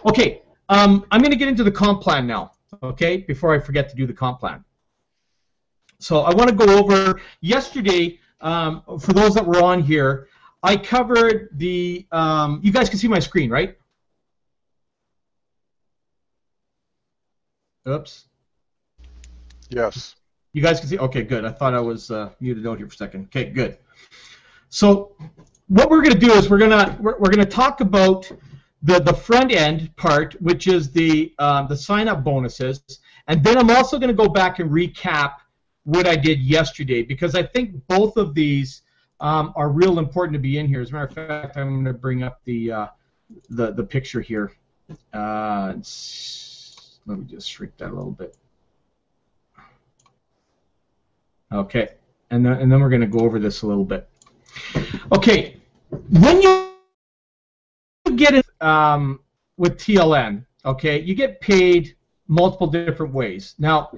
Okay, I'm going to get into the comp plan now, okay, before I forget to do the comp plan. So I want to go over, yesterday, for those that were on here, I covered the, you guys can see my screen, right? Oops. Yes. You guys can see? Okay, good. I thought I was muted out here for a second. Okay, good. So what we're going to do is we're going to talk about the front end part, which is the sign up bonuses, and then I'm also going to go back and recap what I did yesterday, because I think both of these are real important to be in here. As a matter of fact, I'm going to bring up the picture here. Let me just shrink that a little bit. Okay, and then we're going to go over this a little bit. Okay, when you get it with TLN, okay, you get paid multiple different ways. Now,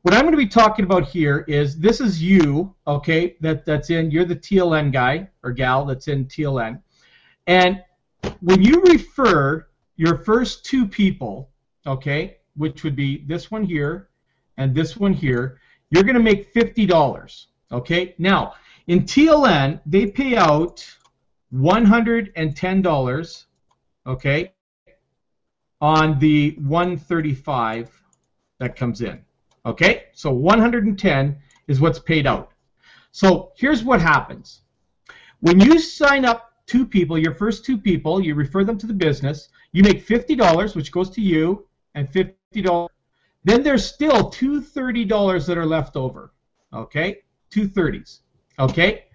what I'm going to be talking about here is, this is you, okay, that's in, you're the TLN guy or gal that's in TLN, and when you refer your first two people, okay, which would be this one here and this one here, you're going to make $50, okay? Now, in TLN, they pay out $110, okay, on the 135 that comes in, okay? So 110 is what's paid out. So here's what happens. When you sign up two people, your first two people, you refer them to the business, you make $50, which goes to you, and $50. Then there's still two $30 that are left over, okay? Two 30s, okay?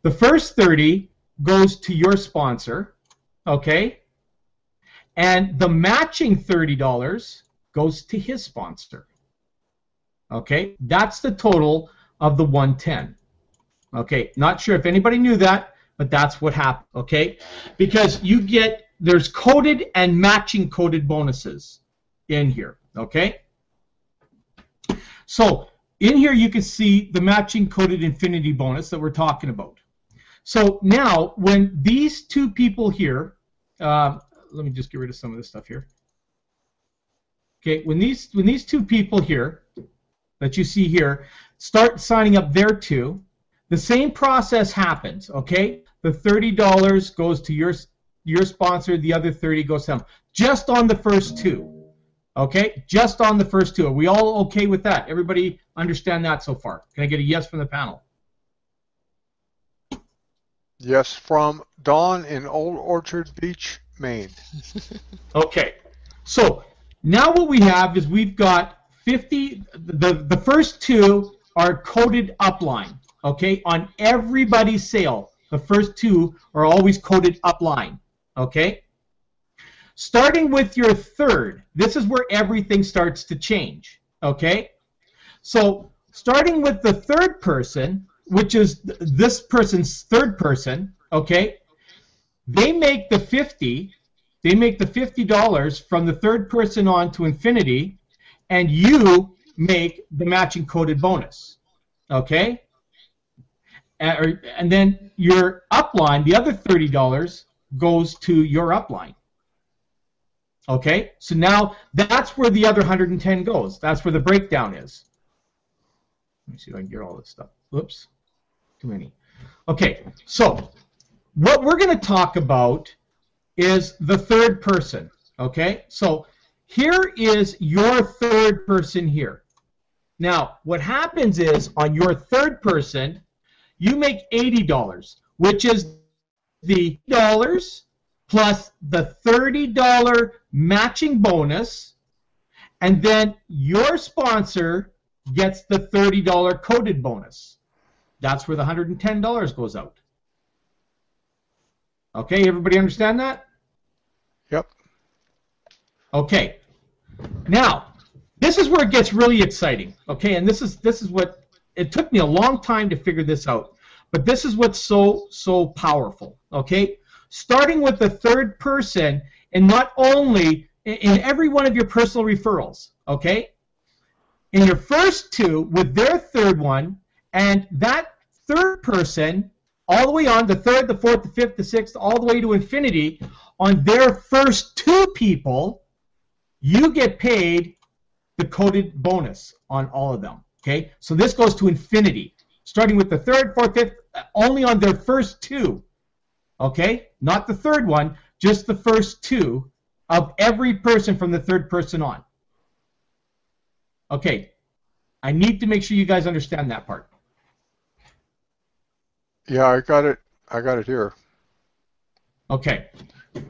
The first 30 goes to your sponsor, okay? And the matching $30 goes to his sponsor, okay? That's the total of the 110, okay? Not sure if anybody knew that, but that's what happened, okay? Because you get, there's coded and matching coded bonuses in here, okay? So in here you can see the matching coded infinity bonus that we're talking about. So now when these two people here, let me just get rid of some of this stuff here. Okay, when these two people here that you see here start signing up their two, the same process happens, okay? The $30 goes to your sponsor, the other 30 goes to them, just on the first two. Okay, just on the first two. Are we all okay with that? Everybody understand that so far? Can I get a yes from the panel? Yes, from Dawn in Old Orchard Beach, Maine. Okay, so now what we have is we've got 50, the first two are coded upline, okay, on everybody's sale. The first two are always coded upline, okay? Starting with your third, this is where everything starts to change, okay? So starting with the third person, which is this person's third person, okay, they make the $50 from the third person on to infinity, and you make the matching coded bonus, okay? And then your upline, the other $30 goes to your upline. Okay, so now that's where the other 110 goes. That's where the breakdown is. Let me see if I can get all this stuff. Oops, too many. Okay, so what we're going to talk about is the third person. Okay, so here is your third person here. Now, what happens is on your third person, you make $80, which is the dollars plus the $30 matching bonus, and then your sponsor gets the $30 coded bonus. That's where the $110 goes out. Okay, everybody understand that? Yep. Okay. Now, this is where it gets really exciting. Okay, and this is what it took me a long time to figure this out, but this is what's so powerful. Okay. Starting with the third person, and not only in every one of your personal referrals, okay? In your first two with their third one, and that third person, all the way on, the third, the fourth, the fifth, the sixth, all the way to infinity, on their first two people, you get paid the coded bonus on all of them. Okay, so this goes to infinity, starting with the third, fourth, fifth, only on their first two. Okay, not the third one, just the first two of every person from the third person on. Okay, I need to make sure you guys understand that part. Yeah, I got it. I got it here. Okay,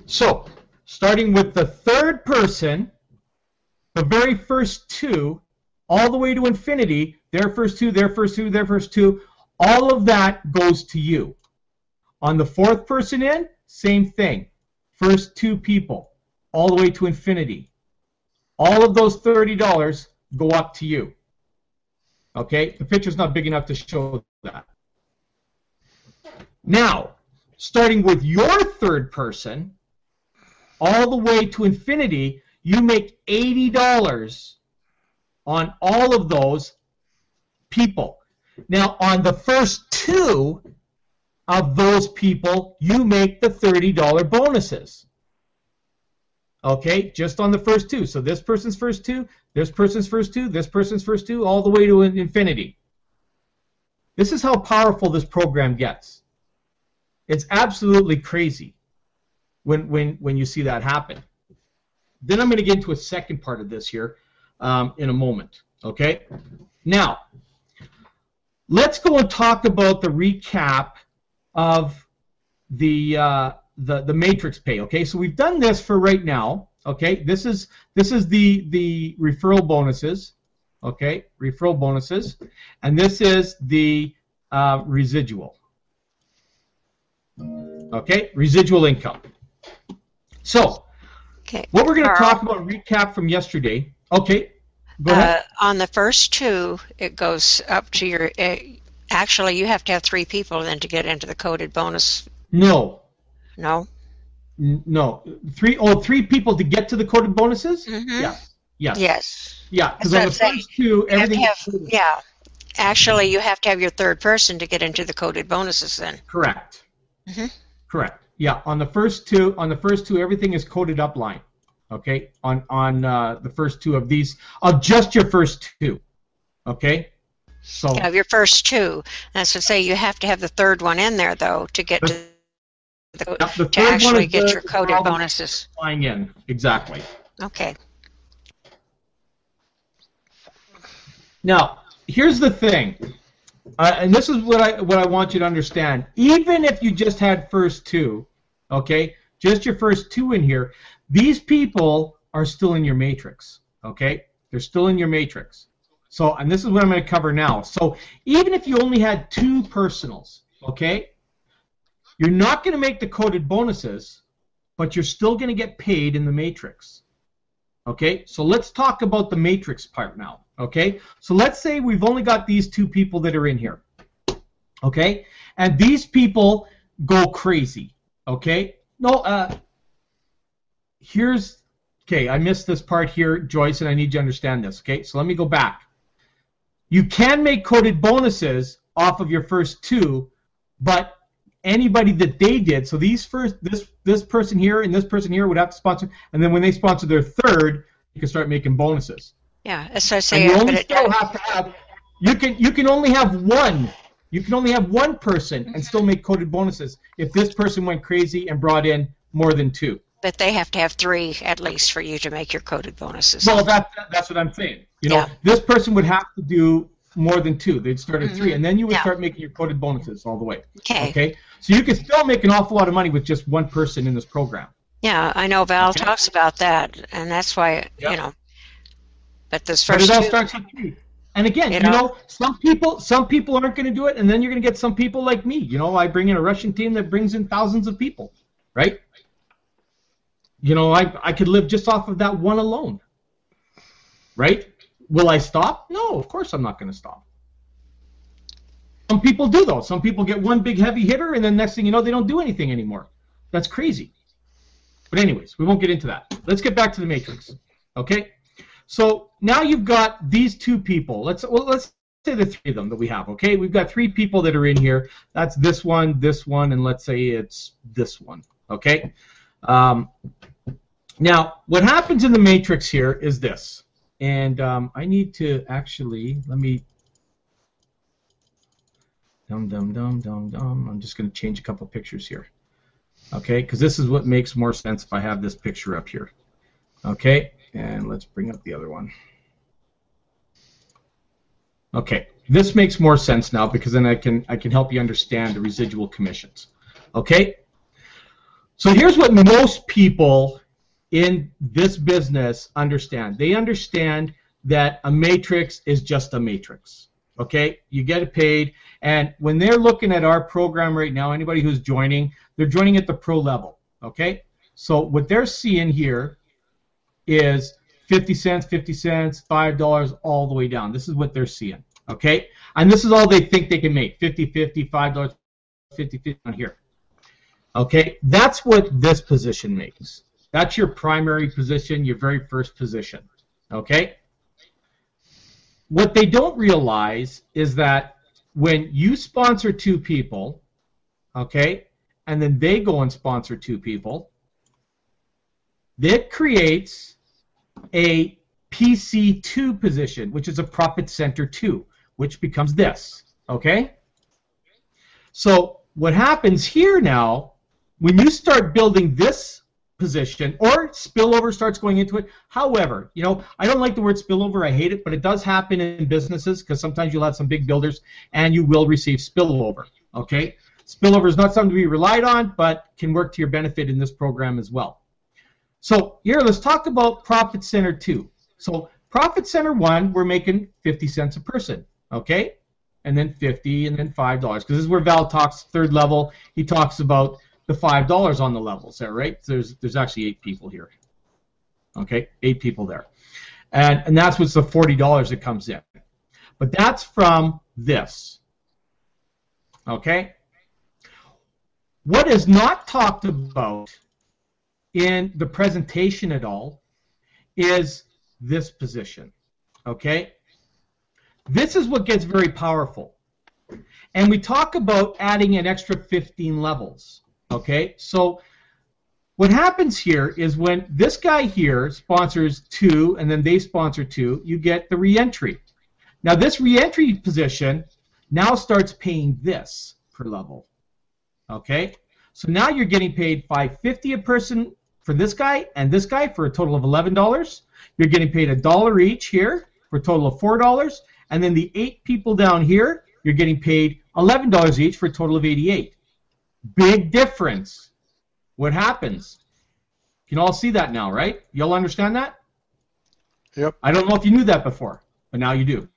so starting with the third person, the very first two, all the way to infinity, their first two, their first two, their first two, all of that goes to you. On the fourth person in, same thing. First two people, all the way to infinity. All of those $30 go up to you. Okay, the picture's not big enough to show that. Now, starting with your third person, all the way to infinity, you make $80 on all of those people. Now, on the first two of those people, you make the $30 bonuses. Okay, just on the first two. So this person's first two, this person's first two, this person's first two, all the way to infinity. This is how powerful this program gets. It's absolutely crazy when you see that happen. Then I'm going to get into a second part of this here in a moment. Okay. Now, let's go and talk about the recap of the matrix pay. Okay, so we've done this for right now. Okay, this is the referral bonuses. Okay, referral bonuses, and this is the residual. Okay, residual income. So, what we're going to talk about, recap from yesterday. Okay, go ahead. On the first two, it goes up to your. Actually, you have to have 3 people then to get into the coded bonus. No. No. No. 3 people to get to the coded bonuses? Mm-hmm. Yes. Yes. Yes. Yeah, because on the first two, everything. Yeah. Actually, you have to have your third person to get into the coded bonuses then. Correct. Mm-hmm. Correct. Yeah, on the first two, everything is coded up line. Okay, on the first two of these, of just your first two. Okay, so of your first two. That's to say, you have to have the third one in there though to get to the to actually get your coded bonuses. Flying in exactly. Okay. Now, here's the thing, and this is what I want you to understand. Even if you just had first two, okay, just your first two in here, these people are still in your matrix. Okay, they're still in your matrix. So, and this is what I'm going to cover now. So, even if you only had 2 personals, okay, you're not going to make the coded bonuses, but you're still going to get paid in the matrix. Okay, so let's talk about the matrix part now. Okay, so let's say we've only got these 2 people that are in here. Okay, and these people go crazy. Okay, no, here's, okay, I missed this part here, Joyce, and I need you to understand this. Okay, so let me go back. You can make coded bonuses off of your first 2, but anybody that they did, so these first, this person here and this person here would have to sponsor, and then when they sponsor their third, you can start making bonuses. Yeah, as I say, and you only still have to have, you can only have one. You can only have one person and still make coded bonuses if this person went crazy and brought in more than 2. But they have to have 3 at least for you to make your coded bonuses. Well, that's what I'm saying. You know, this person would have to do more than 2. They'd start at 3, and then you would start making your coded bonuses all the way. Okay. So you can still make an awful lot of money with just one person in this program. Yeah, I know Val talks about that, and that's why you know. But this first. But it all starts with 3. And again, you know, some people aren't going to do it, and then you're going to get some people like me. You know, I bring in a Russian team that brings in thousands of people, right? You know, I could live just off of that one alone, right? Will I stop? No, of course I'm not going to stop. Some people do, though. Some people get one big heavy hitter, and then next thing you know, they don't do anything anymore. That's crazy. But anyways, we won't get into that. Let's get back to the matrix, okay? So now you've got these 2 people. Let's say the 3 of them that we have, okay? We've got 3 people that are in here. That's this one, and let's say it's this one, okay? Now, what happens in the matrix here is this, and I need to actually, let me, I'm just going to change a couple pictures here, okay, because this is what makes more sense if I have this picture up here, okay, and let's bring up the other one. Okay, this makes more sense now because then I can help you understand the residual commissions, okay? So here's what most people in this business understand. They understand that a matrix is just a matrix. Okay, you get it paid, and when they're looking at our program right now, anybody who's joining, they're joining at the pro level. Okay, so what they're seeing here is 50 cents, 50 cents, $5, all the way down. This is what they're seeing. Okay, and this is all they think they can make: 50, 50, $5, 50, 50 on here. Okay, that's what this position makes. That's your primary position, your very first position. Okay? What they don't realize is that when you sponsor 2 people, okay, and then they go and sponsor 2 people, that creates a PC2 position, which is a profit center 2, which becomes this. Okay? So what happens here now, when you start building this position, or spillover starts going into it. However, you know, I don't like the word spillover. I hate it, but it does happen in businesses because sometimes you'll have some big builders and you will receive spillover. Okay, spillover is not something to be relied on, but can work to your benefit in this program as well. So here, let's talk about profit center 2. So profit center 1, we're making 50 cents a person. Okay, and then 50, and then $5, because this is where Val talks third level. He talks about the $5 on the levels there, right? There's actually 8 people here. Okay, 8 people there. And that's what's the $40 that comes in. But that's from this. Okay? What is not talked about in the presentation at all is this position. Okay? This is what gets very powerful. And we talk about adding an extra 15 levels. Okay, so what happens here is when this guy here sponsors 2 and then they sponsor 2, you get the reentry. Now this reentry position now starts paying this per level. Okay, so now you're getting paid $5.50 a person for this guy and this guy for a total of $11. You're getting paid $1 each here for a total of $4, and then the 8 people down here, you're getting paid $11 each for a total of $88. Big difference. What happens? You can all see that now, right? You all understand that? Yep. I don't know if you knew that before, but now you do.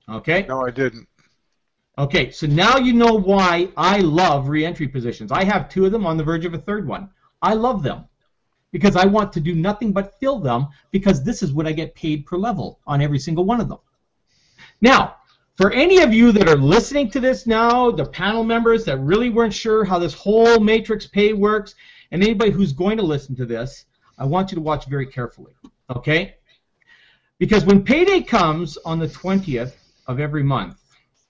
Okay? No, I didn't. Okay, so now you know why I love reentry positions. I have 2 of them, on the verge of a third one. I love them because I want to do nothing but fill them, because this is what I get paid per level on every single one of them. Now, for any of you that are listening to this now, the panel members that really weren't sure how this whole matrix pay works, and anybody who's going to listen to this, I want you to watch very carefully, okay? Because when payday comes on the 20th of every month,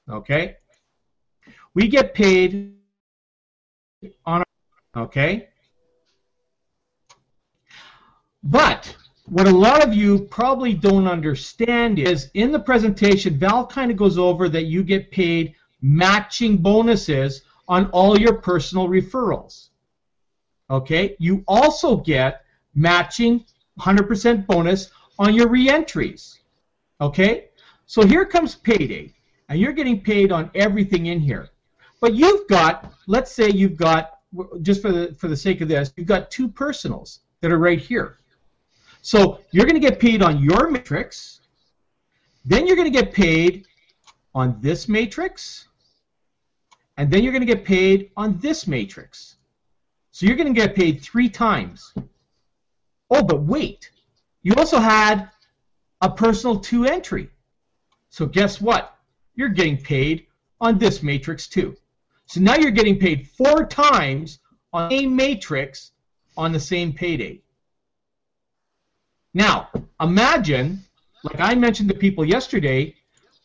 okay, we get paid on our, okay? But what a lot of you probably don't understand is, in the presentation, Val kind of goes over that you get paid matching bonuses on all your personal referrals. Okay? You also get matching 100% bonus on your reentries. Okay? So here comes payday, and you're getting paid on everything in here. But you've got, let's say you've got, just for the sake of this, you've got 2 personals that are right here. So you're going to get paid on your matrix, then you're going to get paid on this matrix, and then you're going to get paid on this matrix. So you're going to get paid 3 times. Oh, but wait, you also had a personal 2 entry. So guess what? You're getting paid on this matrix too. So now you're getting paid 4 times on a matrix on the same payday. Now, imagine, like I mentioned to people yesterday,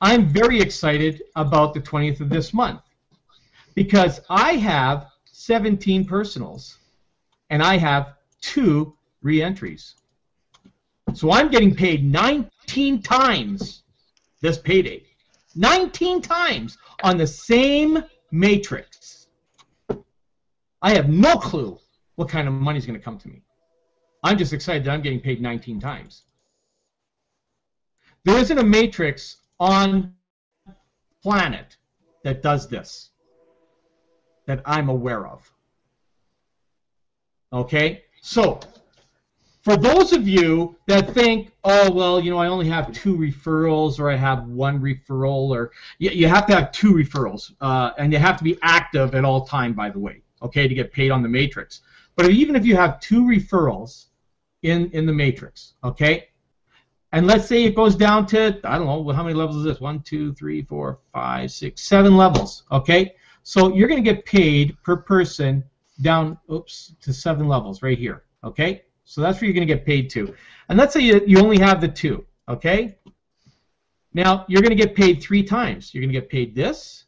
I'm very excited about the 20th of this month because I have 17 personals and I have 2 re-entries. So I'm getting paid 19 times this payday. 19 times on the same matrix. I have no clue what kind of money is going to come to me. I'm just excited that I'm getting paid 19 times. There isn't a matrix on planet that does this that I'm aware of. Okay? So, for those of you that think, oh, well, you know, I only have 2 referrals or I have 1 referral, or you have to have 2 referrals, and you have to be active at all time, by the way, okay, to get paid on the matrix. But even if you have 2 referrals in the matrix, okay, and let's say it goes down to, I don't know, how many levels is this? 1, 2, 3, 4, 5, 6, 7 levels, okay? So you're going to get paid per person down, to 7 levels right here, okay? So that's where you're going to get paid to. And let's say you only have the 2, okay? Now, you're going to get paid 3 times. You're going to get paid this,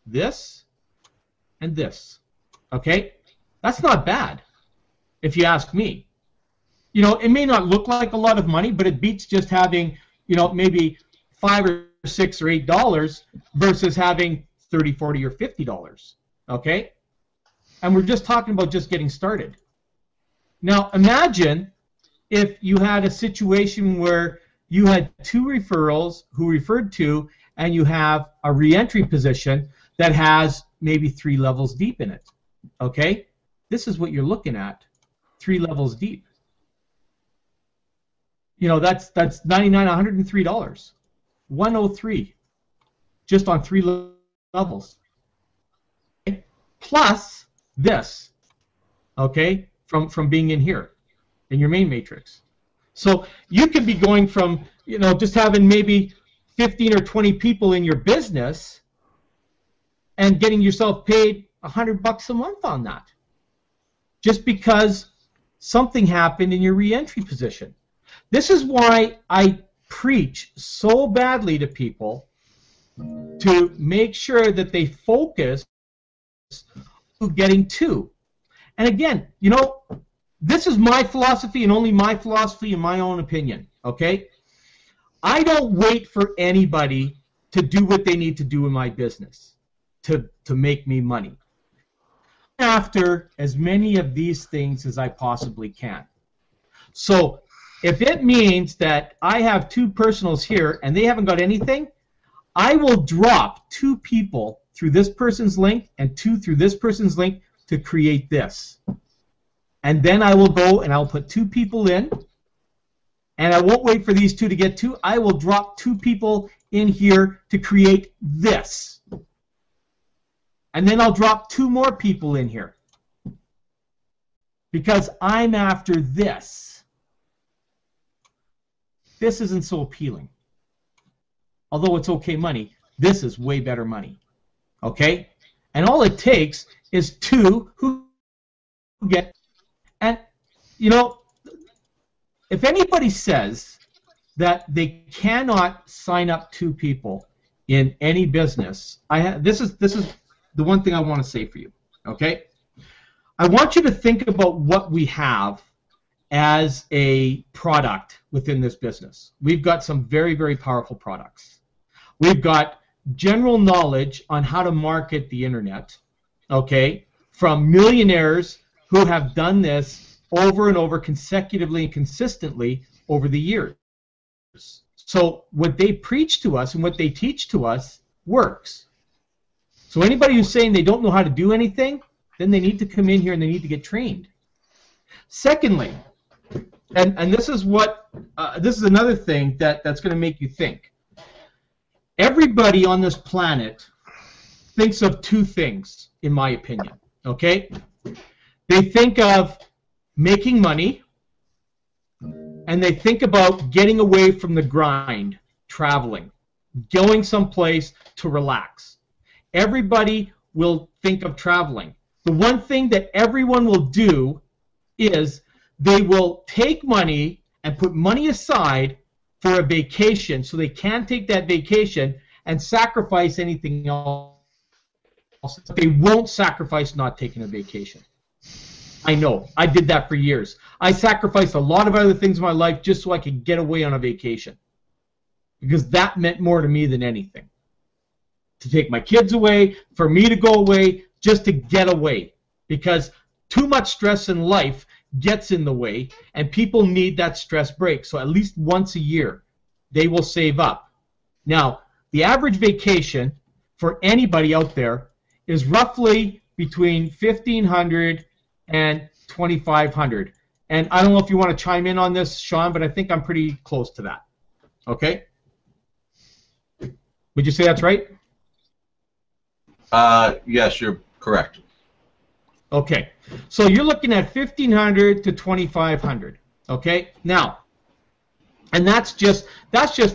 this, and this, okay? That's not bad, if you ask me. You know, it may not look like a lot of money, but it beats just having, you know, maybe $5 or $6 or $8 versus having $30, $40, or $50, okay? And we're just talking about just getting started. Now, imagine if you had a situation where you had 2 referrals who referred to, and you have a reentry position that has maybe 3 levels deep in it, okay? This is what you're looking at, 3 levels deep. You know, that's $99, $103, $103, just on 3 levels. Okay? Plus this, okay, from being in here, in your main matrix. So you could be going from, you know, just having maybe 15 or 20 people in your business and getting yourself paid $100 a month on that, just because something happened in your reentry position. This is why I preach so badly to people to make sure that they focus on getting 2. And again, you know, this is my philosophy and only my philosophy and my own opinion, okay? I don't wait for anybody to do what they need to do in my business to make me money. After as many of these things as I possibly can. So if it means that I have 2 personals here and they haven't got anything, I will drop 2 people through this person's link and 2 through this person's link to create this. And then I will go and I'll put 2 people in, and I won't wait for these 2 to get 2. I will drop 2 people in here to create this. And then I'll drop 2 more people in here because I'm after this. This isn't so appealing. Although it's okay money, this is way better money. Okay? And all it takes is 2 who get, and you know, if anybody says that they cannot sign up 2 people in any business, this is the one thing I want to say for you. Okay? I want you to think about what we have as a product within this business. We've got some very, very powerful products. We've got general knowledge on how to market the internet, okay, from millionaires who have done this over and over consecutively and consistently over the years. So what they preach to us and what they teach to us works. So anybody who's saying they don't know how to do anything, then they need to come in here and they need to get trained. Secondly, and this is what this is another thing that's going to make you think. Everybody on this planet thinks of 2 things, in my opinion. Okay, they think of making money, and they think about getting away from the grind, traveling, going someplace to relax. Everybody will think of traveling. The one thing that everyone will do is they will take money and put money aside for a vacation so they can take that vacation and sacrifice anything else. They won't sacrifice not taking a vacation. I know. I did that for years. I sacrificed a lot of other things in my life just so I could get away on a vacation. Because that meant more to me than anything. To take my kids away, for me to go away, just to get away. Because too much stress in life gets in the way, and people need that stress break. So at least once a year, they will save up. Now, the average vacation for anybody out there is roughly between $1,500 and $2,500. And I don't know if you want to chime in on this, Sean, but I think I'm pretty close to that. Okay? Would you say that's right? Yes, you're correct. Okay. So you're looking at $1,500 to $2,500. Okay? Now, and that's just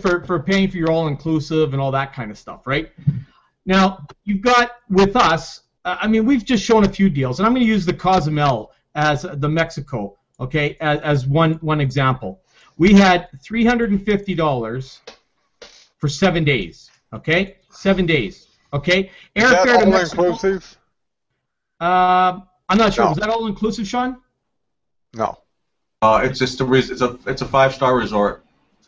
for paying for your all-inclusive and all that kind of stuff, right? Now, you've got, with us, I mean, we've just shown a few deals, and I'm going to use the Cozumel as the Mexico, okay, as one example. We had $350 for 7 days, okay? 7 days, okay? Is that all-inclusive? I'm not sure. No. Was that all-inclusive, Sean? No. It's just it's a 5-star resort.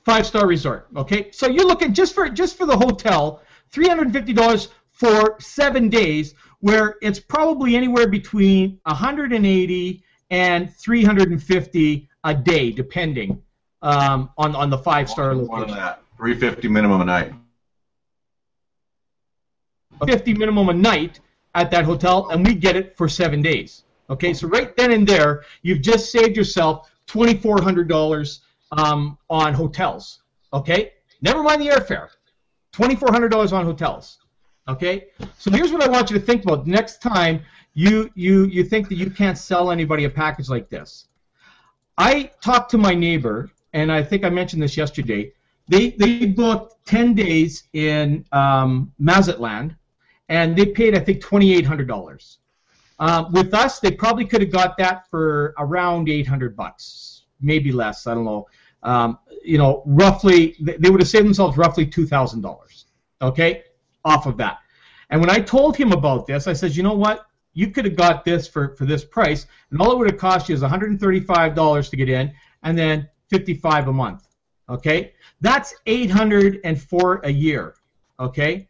5-star resort, okay? So you're looking just for the hotel, $350 for 7 days, where it's probably anywhere between $180 and $350 a day, depending on the 5-star More location. than that. $350 minimum a night. $50 minimum a night at that hotel, and we get it for 7 days. Okay, so right then and there, you've just saved yourself $2,400 on hotels. Okay, never mind the airfare. $2,400 on hotels. Okay, so here's what I want you to think about. Next time you think that you can't sell anybody a package like this. I talked to my neighbor, and I think I mentioned this yesterday. They booked 10 days in Mazatlan, and they paid, I think, $2,800. With us, they probably could have got that for around $800, maybe less. I don't know. Roughly, they would have saved themselves roughly $2,000. Okay, off of that. And when I told him about this, I said, you know what? You could have got this for this price, and all it would have cost you is $135 to get in, and then $55 a month. Okay, that's $804 a year. Okay,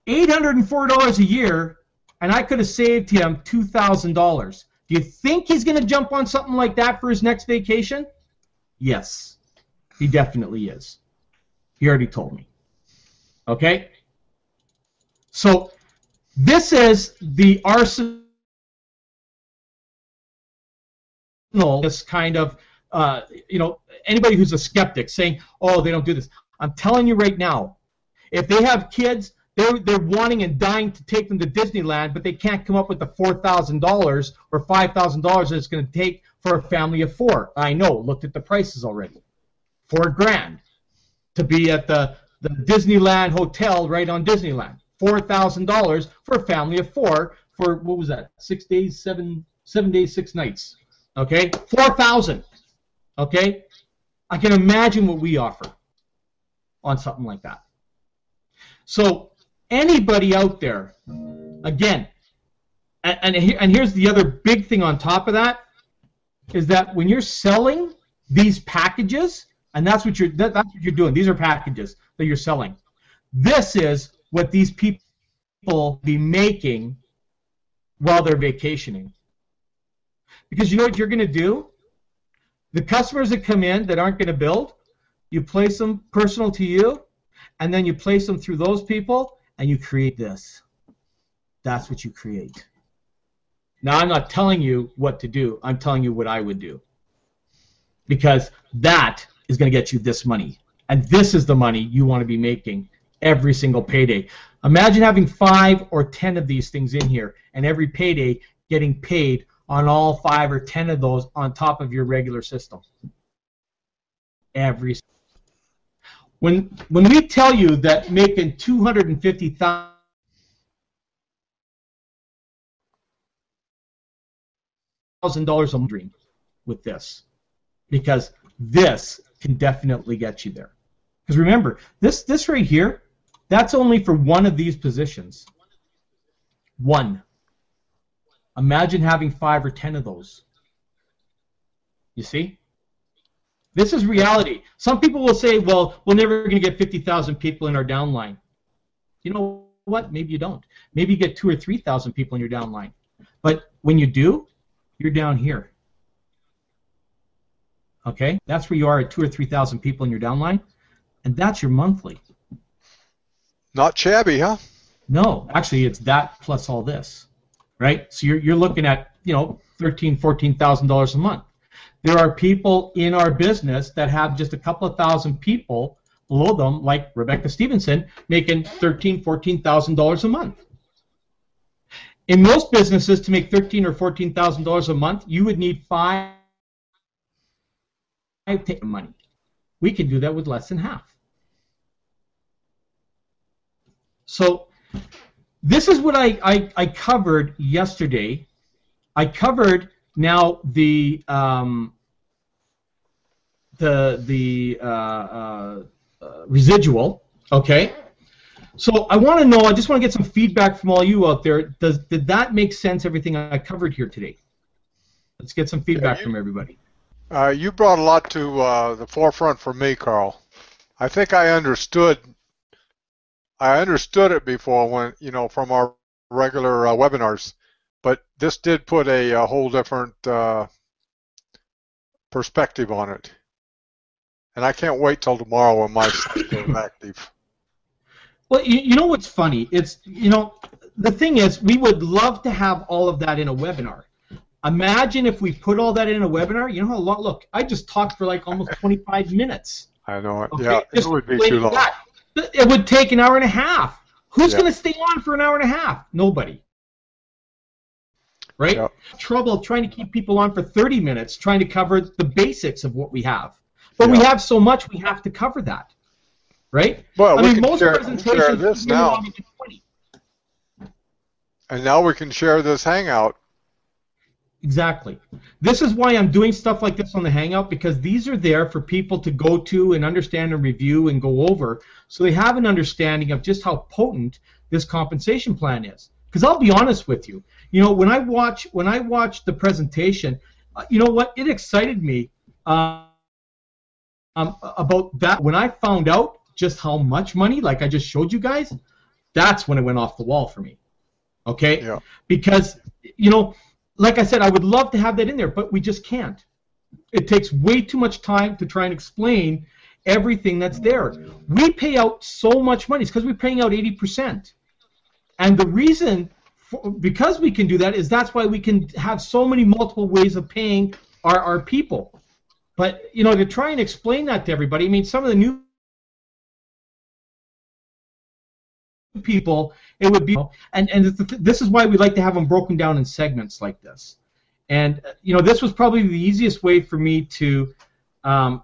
$804 a year, and I could have saved him $2,000. Do you think he's going to jump on something like that for his next vacation? Yes, he definitely is. He already told me. Okay? So this is the arsenal, this kind of, anybody who's a skeptic saying, oh, they don't do this. I'm telling you right now, if they have kids, they're wanting and dying to take them to Disneyland, but they can't come up with the $4,000 or $5,000 that it's going to take for a family of 4. I know, looked at the prices already. $4,000 to be at the Disneyland hotel right on Disneyland. $4,000 for a family of 4 for, what was that, 6 days, 7 days, 6 nights. Okay, $4,000. Okay, I can imagine what we offer on something like that. So anybody out there, again, and here's the other big thing on top of that, is that when you're selling these packages, and that's what you're doing. These are packages that you're selling. This is what these people be making while they're vacationing. Because you know what you're going to do? The customers that come in that aren't going to build, you place them personal to you, and then you place them through those people, and you create this. That's what you create. Now, I'm not telling you what to do. I'm telling you what I would do. Because that is going to get you this money. And this is the money you want to be making every single payday. Imagine having 5 or 10 of these things in here, and every payday getting paid on all 5 or 10 of those on top of your regular system. When we tell you that making $250,000 a dream with this, because this can definitely get you there. Because remember, this right here, that's only for one of these positions. One. Imagine having 5 or 10 of those. You see? This is reality. Some people will say, well, we're never going to get 50,000 people in our downline. You know what? Maybe you don't. Maybe you get 2,000 or 3,000 people in your downline. But when you do, you're down here. Okay? That's where you are at 2,000 or 3,000 people in your downline. And that's your monthly. Not shabby, huh? No, actually, it's that plus all this, right? So you're looking at, $13,000, $14,000 a month. There are people in our business that have just a couple of thousand people below them, like Rebecca Stevenson, making $13,000, $14,000 a month. In most businesses, to make $13,000 or $14,000 a month, you would need 5 money. We can do that with less than half. So this is what I covered yesterday. I covered now the residual. Okay. So I want to know. I just want to get some feedback from all you out there. Did that make sense? Everything I covered here today. Let's get some feedback from everybody. You brought a lot to the forefront for me, Carl. I think I understood it before when, from our regular webinars, but this did put a whole different perspective on it. And I can't wait till tomorrow when my site goes active. Well, you know what's funny? It's, the thing is, we would love to have all of that in a webinar. Imagine if we put all that in a webinar. You know how long? Look, I just talked for like almost 25 minutes. I know it. Okay? Yeah, it would be too long. It would take an hour and a half. Who's Yeah. going to stay on for an hour and a half? Nobody. Right? Yeah. Trouble trying to keep people on for 30 minutes, trying to cover the basics of what we have. But we Yeah. have so much, we have to cover that. Right? Well, I we mean, can most share presentations this you now. only get 20. And now we can share this Hangout. Exactly. This is why I'm doing stuff like this on the Hangout, because these are there for people to go to and understand and review and go over, so they have an understanding of just how potent this compensation plan is. Because I'll be honest with you, when I watch the presentation, you know what? It excited me about that. When I found out just how much money, like I just showed you guys, that's when it went off the wall for me. Okay? Yeah. Because, like I said, I would love to have that in there, but we just can't. It takes way too much time to try and explain everything that's there. We pay out so much money. It's because we're paying out 80%. And the reason, because we can do that, is that's why we can have so many multiple ways of paying our people. But, to try and explain that to everybody, I mean, some of the new people, it would be, and this is why we like to have them broken down in segments like this. And this was probably the easiest way for me to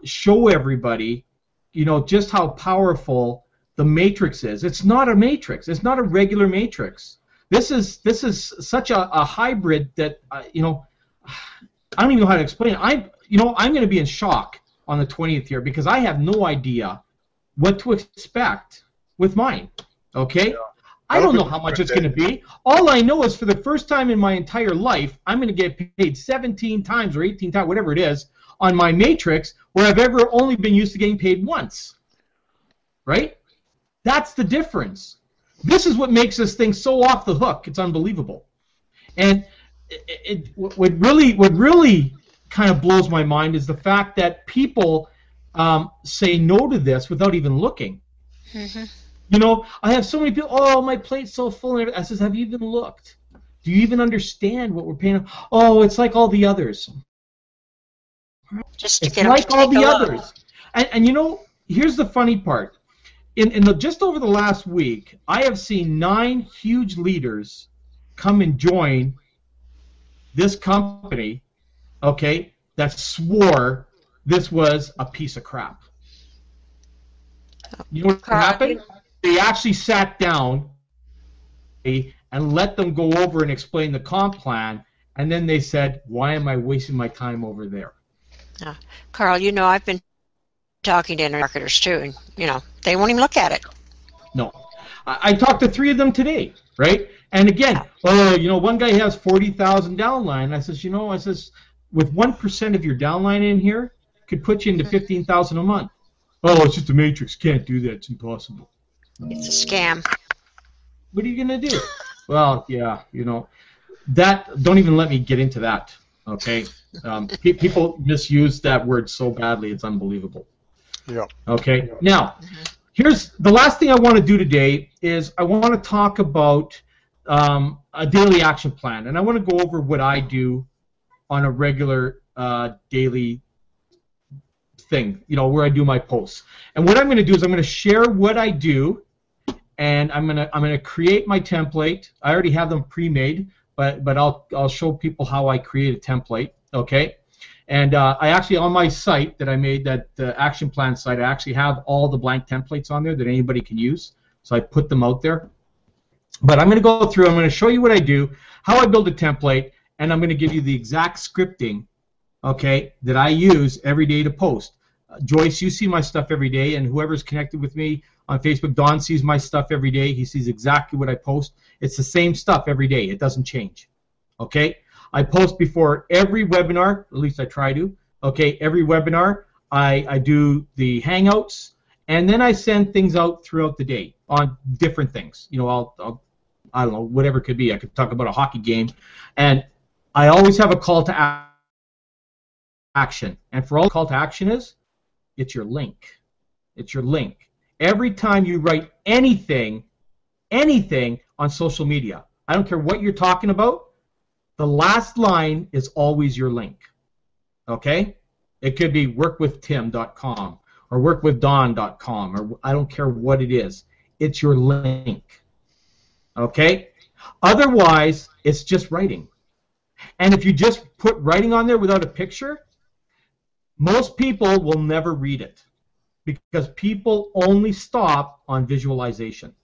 show everybody, just how powerful the matrix is. It's not a matrix. It's not a regular matrix. This is such a hybrid that I don't even know how to explain it. I'm going to be in shock on the 20th here because I have no idea what to expect with mine. Okay? Yeah. I don't know how much it's going to be. All I know is for the first time in my entire life, I'm going to get paid 17 times or 18 times, whatever it is, on my matrix where I've ever only been used to getting paid once. Right? That's the difference. This is what makes this thing so off the hook. It's unbelievable. And what really kind of blows my mind is the fact that people say no to this without even looking. Mm-hmm. I have so many people, oh, my plate's so full. And I says, have you even looked? Do you even understand what we're paying? Oh, it's like all the others. Just to it's get like to all the look. others. And here's the funny part. Just over the last week, I have seen 9 huge leaders come and join this company, okay, that swore this was a piece of crap. You know what happened? They actually sat down and let them go over and explain the comp plan, and then they said, why am I wasting my time over there? Carl, I've been talking to marketers too, and they won't even look at it. No. I talked to 3 of them today, right? And again, oh, you know, one guy has 40,000 downline. I says, you know, I says, with 1% of your downline in here, could put you into 15,000 a month. Oh, it's just a matrix. Can't do that. It's impossible. It's a scam. What are you gonna do? Well, yeah, you know, that. Don't even let me get into that. Okay, people misuse that word so badly, it's unbelievable. Yeah. Okay. Now, here's the last thing I want to do today is I want to talk about a daily action plan, and I want to go over what I do on a regular daily thing, you know, where I do my posts. And what I'm going to do is I'm going to share what I do, and I'm going to create my template. I already have them pre-made, but I'll show people how I create a template. Okay. And I actually, on my site that I made, that action plan site, I actually have all the blank templates on there that anybody can use. So I put them out there. But I'm going to go through, I'm going to show you what I do, how I build a template, and I'm going to give you the exact scripting, okay, that I use every day to post. Joyce, you see my stuff every day, and whoever's connected with me on Facebook, Don sees my stuff every day. He sees exactly what I post. It's the same stuff every day. It doesn't change, okay? I post before every webinar, at least I try to. Okay, every webinar, I do the Hangouts, and then I send things out throughout the day on different things. You know, I don't know, whatever it could be. I could talk about a hockey game, and I always have a call to action. And for all call to action is, it's your link. It's your link. Every time you write anything on social media, I don't care what you're talking about, the last line is always your link, okay? It could be workwithtim.com or workwithdon.com, or I don't care what it is. It's your link, okay? Otherwise, it's just writing. And if you just put writing on there without a picture, most people will never read it because people only stop on visualization,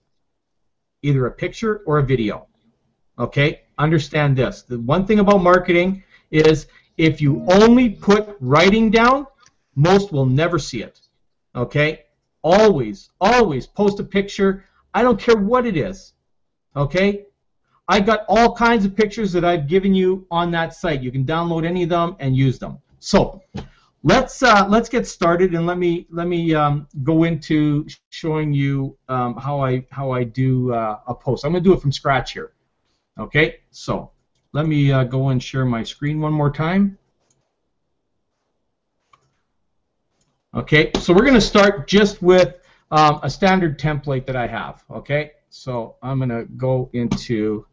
either a picture or a video, okay? Understand this. The one thing about marketing is if you only put writing down, most will never see it. Okay? Always, always post a picture. I don't care what it is. Okay? I got all kinds of pictures that I've given you on that site. You can download any of them and use them. So let's get started, and let me go into showing you how I do a post. I'm going to do it from scratch here. Okay, so let me go and share my screen one more time. Okay, so we're going to start just with a standard template that I have. Okay, so I'm going to go into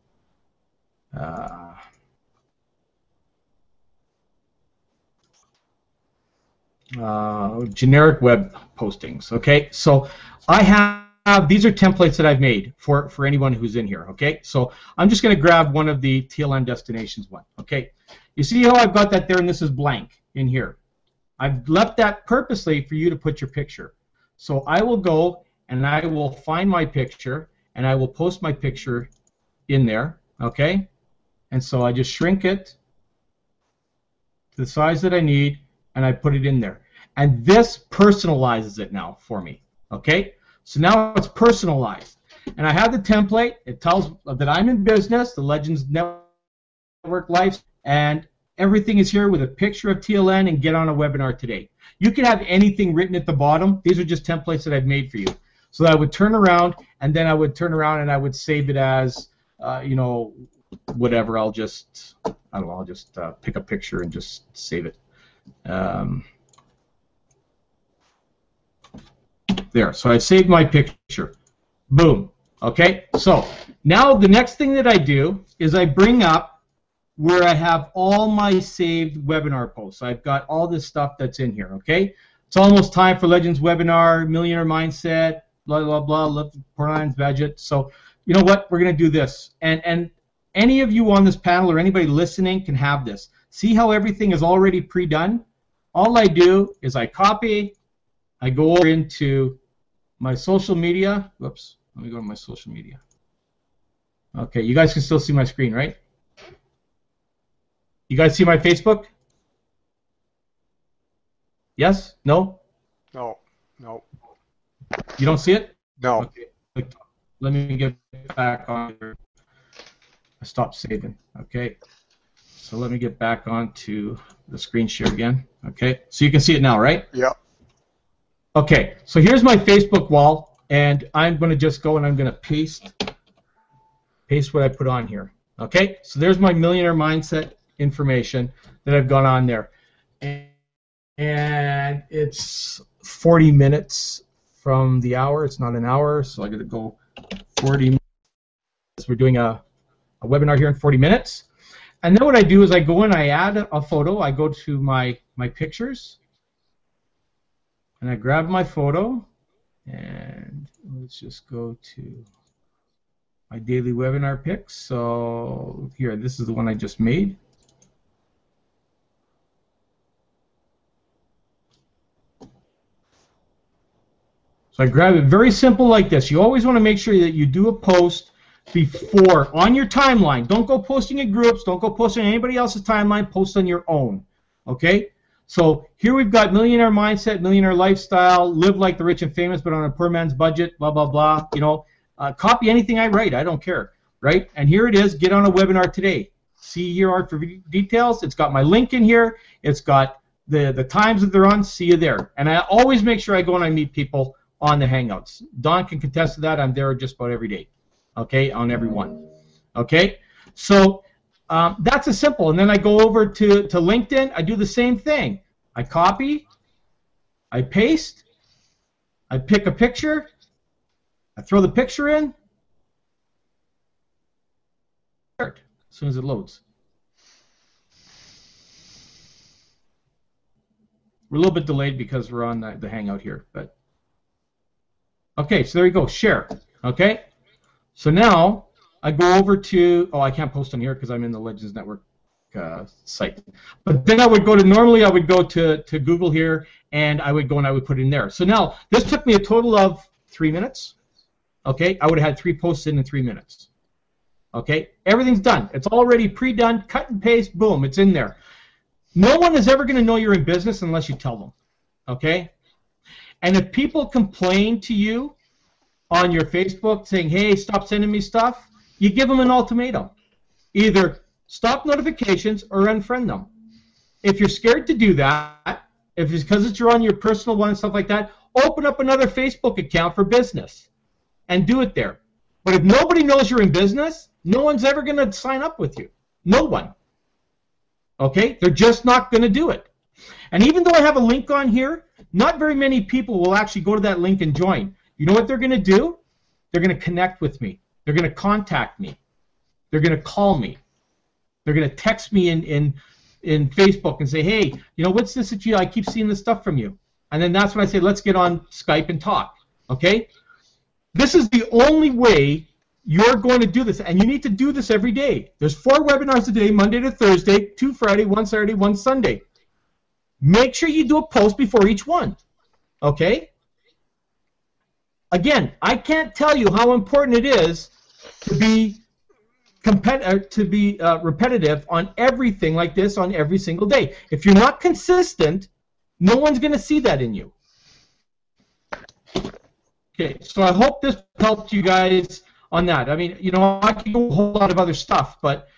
generic web postings. Okay, so I have these are templates that I've made for anyone who's in here. Okay, so I'm just going to grab one of the TLN destinations one. Okay, you see how I've got that there, and this is blank in here. I've left that purposely for you to put your picture. So I will go and I will find my picture and I will post my picture in there. Okay, and so I just shrink it to the size that I need and I put it in there. And this personalizes it now for me. Okay, so now it's personalized. And I have the template. It tells that I'm in business, the Legends Network Life, and everything is here with a picture of TLN and get on a webinar today. You can have anything written at the bottom. These are just templates that I've made for you. So I would turn around, and then I would turn around and I would save it as, you know, whatever. I'll just, I don't know, I'll just pick a picture and just save it. There, so I saved my picture. Boom. Okay, so now the next thing that I do is I bring up where I have all my saved webinar posts. I've got all this stuff that's in here, okay? It's almost time for Legends webinar, Millionaire Mindset, blah, blah, blah, Live for Lion's Budget. So, you know what? We're going to do this. And any of you on this panel or anybody listening can have this. See how everything is already pre-done? All I do is I copy, I go over into my social media. Whoops, let me go to my social media. Okay, you guys can still see my screen, right? You guys see my Facebook? Yes? No? No. No. You don't see it? No. Okay. Let me get back on here. stopped saving. Okay. So let me get back onto the screen share again. Okay. So you can see it now, right? Yeah. Okay. So here's my Facebook wall, and I'm going to just go and I'm going to paste what I put on here. Okay. So there's my millionaire mindset information that I've got on there, and it's 40 minutes from the hour. It's not an hour, so I got to go 40 minutes. We're doing a webinar here in 40 minutes. And then what I do is I go in, I add a photo, I go to my pictures, and I grab my photo, and let's just go to my daily webinar pics. So here, this is the one I just made. So I grab it, very simple like this. You always want to make sure that you do a post before on your timeline. Don't go posting in groups. Don't go posting on anybody else's timeline. Post on your own. Okay? So here we've got millionaire mindset, millionaire lifestyle, live like the rich and famous but on a poor man's budget, blah, blah, blah. You know, copy anything I write. I don't care. Right? And here it is. Get on a webinar today. See here are for details. It's got my link in here. It's got the times that they're on. See you there. And I always make sure I go and I meet people on the Hangouts. Don can contest to that. I'm there just about every day. Okay, on every one. Okay, so that's a simple. And then I go over to LinkedIn. I do the same thing. I copy, I paste, I pick a picture, I throw the picture in, as soon as it loads. We're a little bit delayed because we're on the Hangout here, but okay, so there you go, share. Okay. So now I go over to, I can't post on here because I'm in the Legends Network site. But then I would go to, normally I would go to Google here, and I would go and I would put it in there. So now this took me a total of 3 minutes. Okay, I would have had 3 posts in 3 minutes. Okay, everything's done. It's already pre-done, cut and paste, boom, it's in there. No one is ever going to know you're in business unless you tell them. Okay, and if people complain to you on your Facebook saying, hey, stop sending me stuff, you give them an ultimatum. Either stop notifications or unfriend them. If you're scared to do that, if it's because you're on your personal one and stuff like that, open up another Facebook account for business and do it there. But if nobody knows you're in business, no one's ever going to sign up with you. No one. Okay? They're just not going to do it. And even though I have a link on here, not very many people will actually go to that link and join. You know what they're going to do? They're going to connect with me. They're going to contact me. They're going to call me. They're going to text me in Facebook and say, hey, you know, what's this that I keep seeing this stuff from you? And then that's when I say, let's get on Skype and talk. Okay? This is the only way you're going to do this, and you need to do this every day. There's 4 webinars a day, Monday to Thursday, 2 Friday, 1 Saturday, 1 Sunday. Make sure you do a post before each one. Okay? Again, I can't tell you how important it is to be repetitive on everything like this on every single day. If you're not consistent, no one's going to see that in you. Okay, so I hope this helped you guys on that. I mean, you know, I could do a whole lot of other stuff, but,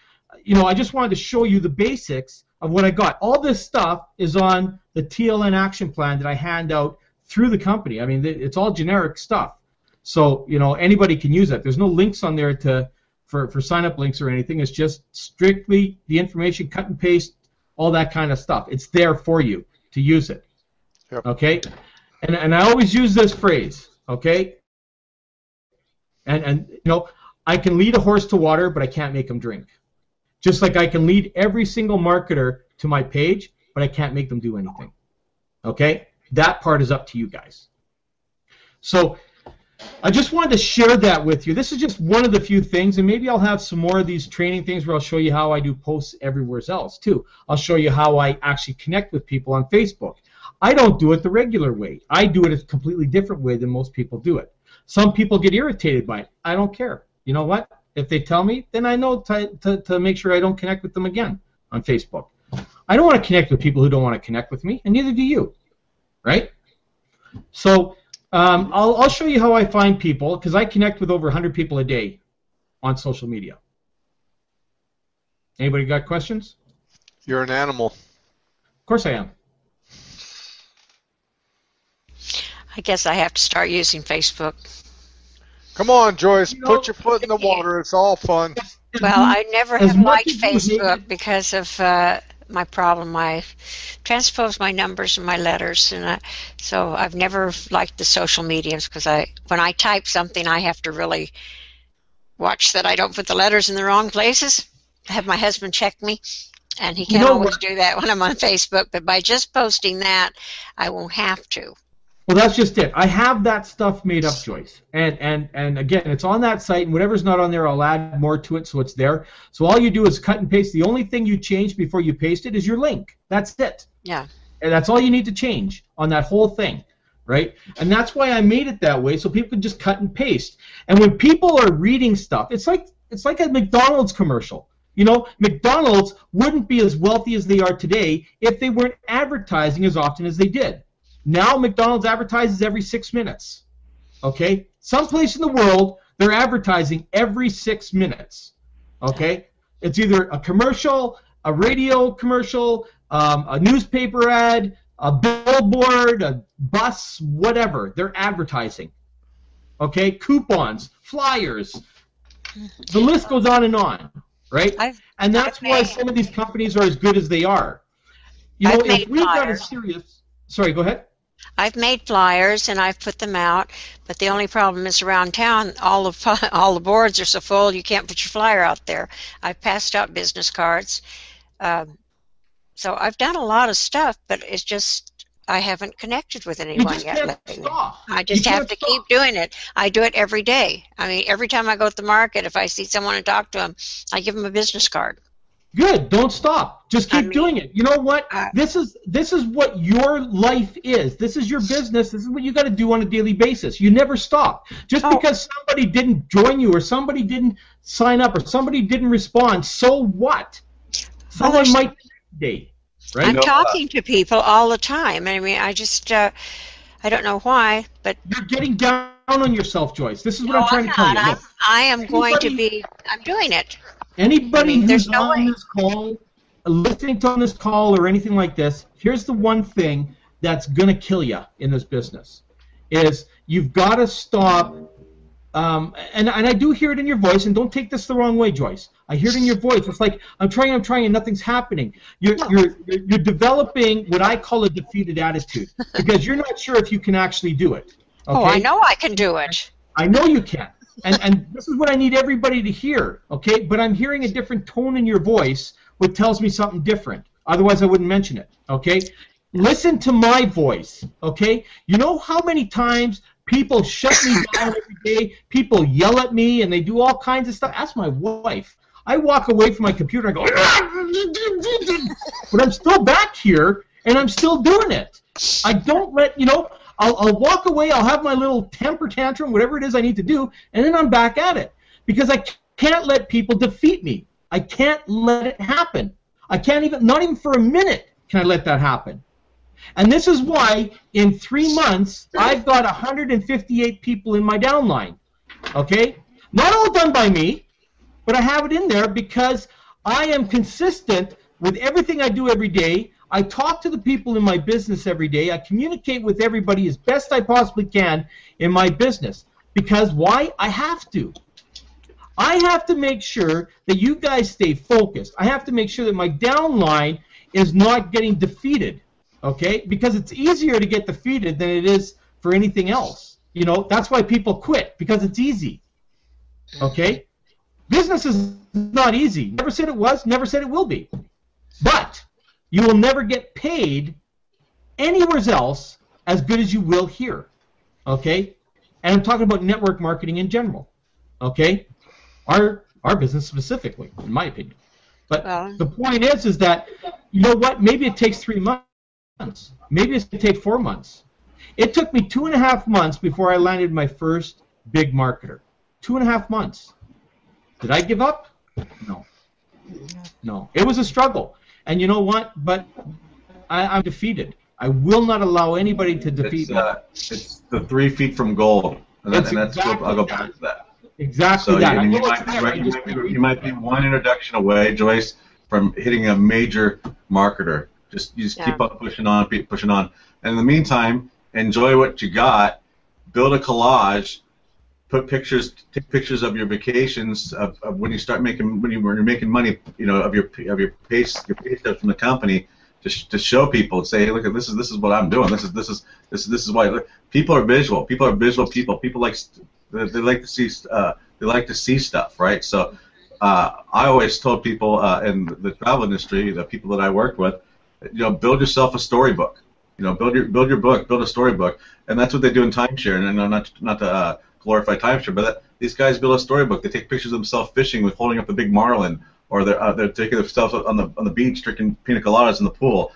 you know, I just wanted to show you the basics of what I got. All this stuff is on the TLN action plan that I hand out through the company. I mean, it's all generic stuff. So, you know, anybody can use it. There's no links on there for sign-up links or anything. It's just strictly the information, cut and paste, all that kind of stuff. It's there for you to use it. Yep. Okay? And I always use this phrase, okay? And you know, I can lead a horse to water, but I can't make him drink. Just like I can lead every single marketer to my page, but I can't make them do anything. Okay? That part is up to you guys. So I just wanted to share that with you. This is just one of the few things, and maybe I'll have some more of these training things where I'll show you how I do posts everywhere else too. I'll show you how I actually connect with people on Facebook. I don't do it the regular way. I do it a completely different way than most people do it. Some people get irritated by it. I don't care. You know what? If they tell me, then I know to make sure I don't connect with them again on Facebook. I don't want to connect with people who don't want to connect with me, and neither do you, right? So I'll show you how I find people, because I connect with over 100 people a day on social media. Anybody got questions? You're an animal. Of course I am. I guess I have to start using Facebook. Come on, Joyce, You know, put your foot in the water. It's all fun. Well, I never As have much liked as you hate Facebook it- because of my problem. I transpose my numbers and my letters, and so I've never liked the social medias because when I type something, I have to really watch that I don't put the letters in the wrong places. I have my husband check me, and he can't always do that when I'm on Facebook. But by just posting that, I won't have to. Well, that's just it. I have that stuff made up, Joyce. And again, it's on that site, and whatever's not on there, I'll add more to it so it's there. So all you do is cut and paste. The only thing you change before you paste it is your link. That's it. Yeah. And that's all you need to change on that whole thing, right? And that's why I made it that way, so people can just cut and paste. And when people are reading stuff, it's like a McDonald's commercial. You know, McDonald's wouldn't be as wealthy as they are today if they weren't advertising as often as they did. Now McDonald's advertises every 6 minutes. Okay? Someplace in the world, they're advertising every 6 minutes. Okay? It's either a commercial, a radio commercial, a newspaper ad, a billboard, a bus, whatever. They're advertising. Okay? Coupons, flyers. The list goes on, right? And that's why some of these companies are as good as they are. You know, if we got a serious... Sorry, go ahead. I've made flyers and I've put them out, but the only problem is around town, all the boards are so full you can't put your flyer out there. I've passed out business cards. So I've done a lot of stuff, but it's just I haven't connected with anyone yet lately. I just have to keep doing it. I do it every day. I mean, every time I go to the market, if I see someone and talk to them, I give them a business card. Good. Don't stop. Just keep doing it. You know what? This is what your life is. This is your business. This is what you got to do on a daily basis. You never stop. Just because somebody didn't join you or somebody didn't sign up or somebody didn't respond, so what? Someone might today, right? I'm talking to people all the time. I mean, I just I don't know why, but you're getting down on yourself, Joyce. This is what I'm trying to tell you. Look, I am going to be. I'm doing it. Anybody who's on this call, listening to on this call or anything like this, here's the one thing that's going to kill you in this business, is you've got to stop, and I do hear it in your voice, and don't take this the wrong way, Joyce. I hear it in your voice. It's like, I'm trying, and nothing's happening. You're developing what I call a defeated attitude, because you're not sure if you can actually do it. Okay? Oh, I know I can do it. I know you can. And this is what I need everybody to hear, okay? But I'm hearing a different tone in your voice, which tells me something different. Otherwise, I wouldn't mention it, okay? Listen to my voice, okay? You know how many times people shut me down every day, people yell at me, and they do all kinds of stuff? Ask my wife. I walk away from my computer and go, but I'm still back here, and I'm still doing it. I don't let, I'll walk away, I'll have my little temper tantrum, whatever it is I need to do, and then I'm back at it. Because I can't let people defeat me. I can't let it happen. I can't even, not even for a minute can I let that happen. And this is why in 3 months, I've got 158 people in my downline. Okay? Not all done by me, but I have it in there because I am consistent with everything I do every day. I talk to the people in my business every day. I communicate with everybody as best I possibly can in my business. Because why? I have to. I have to make sure that you guys stay focused. I have to make sure that my downline is not getting defeated. Okay? Because it's easier to get defeated than it is for anything else. That's why people quit, because it's easy. Okay? Business is not easy. Never said it was, never said it will be. But you will never get paid anywhere else as good as you will here, okay? And I'm talking about network marketing in general, okay? Our business specifically, in my opinion. But the point is that, you know what? Maybe it takes 3 months. Maybe it's going to take 4 months. It took me 2.5 months before I landed my first big marketer. 2.5 months. Did I give up? No. It was a struggle. And you know what? But I'm defeated. I will not allow anybody to defeat me. It's the 3 feet from gold. And that's exactly I'll go back to that. Exactly so that. You might be one introduction away, Joyce. from hitting a major marketer. You just keep on pushing on, pushing on. And in the meantime, enjoy what you got. Build a collage. Take pictures of your vacations, of when you start making when you're making money, of your pay stubs from the company, to show people and say, hey, look, this is what I'm doing. This is why people are visual. People are visual people. People they like to see stuff, right? So I always told people in the travel industry, the people that I worked with, build yourself a storybook. Build your book, build a storybook, and that's what they do in timeshare. And I know not to glorify timeshare, but these guys build a storybook. They take pictures of themselves fishing with holding up a big marlin, or they're taking themselves on the beach drinking pina coladas in the pool.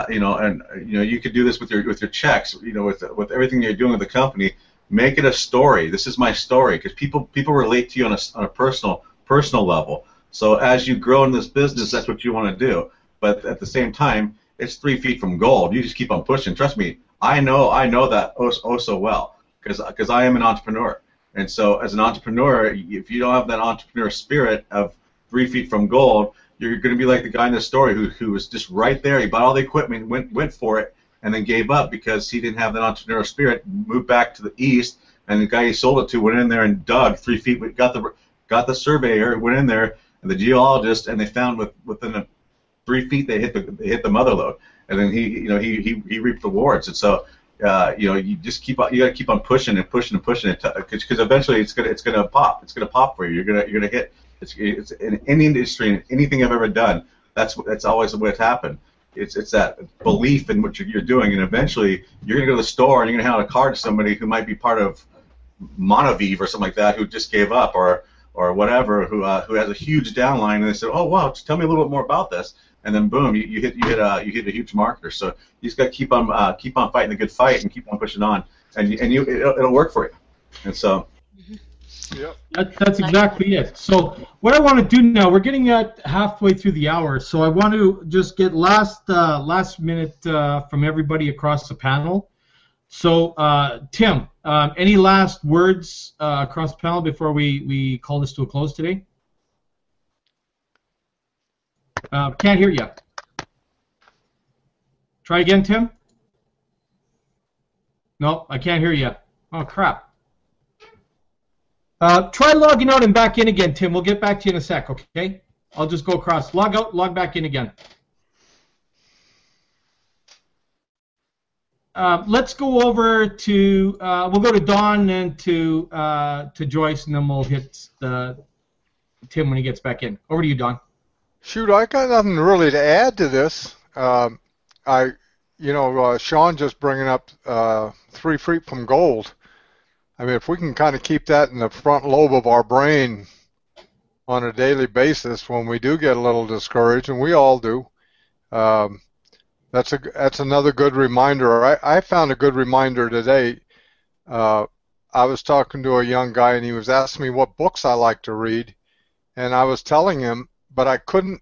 You could do this with your checks. With everything you're doing with the company, make it a story. This is my story, because people relate to you on a personal level. So as you grow in this business, that's what you want to do. But at the same time, it's 3 feet from gold. You just keep on pushing. Trust me, I know that oh so well, because I am an entrepreneur. And so as an entrepreneur, if you don't have that entrepreneur spirit of 3 feet from gold, you're going to be like the guy in this story who was just right there. He bought all the equipment, went for it, and then gave up because he didn't have that entrepreneurial spirit. Moved back to the east, and the guy he sold it to went in there and dug 3 feet. Got the surveyor, went in there, and the geologist, and they found within 3 feet they hit the mother lode, and then he reaped the rewards. And so you just you got to keep on pushing and pushing and pushing it, because eventually it's gonna pop. It's gonna pop for you. You're gonna hit. It's in any industry, in anything I've ever done. That's always the way it's happened. It's that belief in what you're doing, and eventually you're gonna go to the store and you're gonna hand a card to somebody who might be part of Monovive or something like that, who just gave up, or whatever, who has a huge downline, and they said, oh wow, just tell me a little bit more about this, and then boom, you hit a huge marketer. So you just got to keep on fighting the good fight and keep on pushing on, and it'll work for you. And so. Yep. That's exactly it. So what I want to do now, we're getting at halfway through the hour, so I want to just get last minute from everybody across the panel. So Tim, any last words across the panel before we call this to a close today? Can't hear you. Try again, Tim. No, I can't hear you. Oh crap. Try logging out and back in again, Tim. We'll get back to you in a sec, okay? I'll just go across. Log out, log back in again. Let's go over to, we'll go to Don and to Joyce, and then we'll hit Tim when he gets back in. Over to you, Don. Shoot, I got nothing really to add to this. Sean just bringing up 3 feet from gold. I mean, if we can kind of keep that in the front lobe of our brain on a daily basis when we do get a little discouraged, and we all do, that's another good reminder. I found a good reminder today. I was talking to a young guy, and he was asking me what books I like to read, and I was telling him, but I couldn't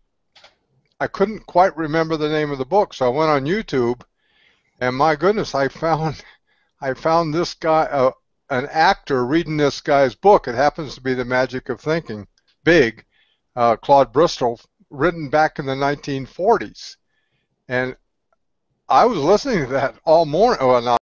quite remember the name of the book. So I went on YouTube, and my goodness, I found this guy, an actor, reading this guy's book. It happens to be The Magic of Thinking Big, Claude Bristol, written back in the 1940s. And I was listening to that all morning. Well, not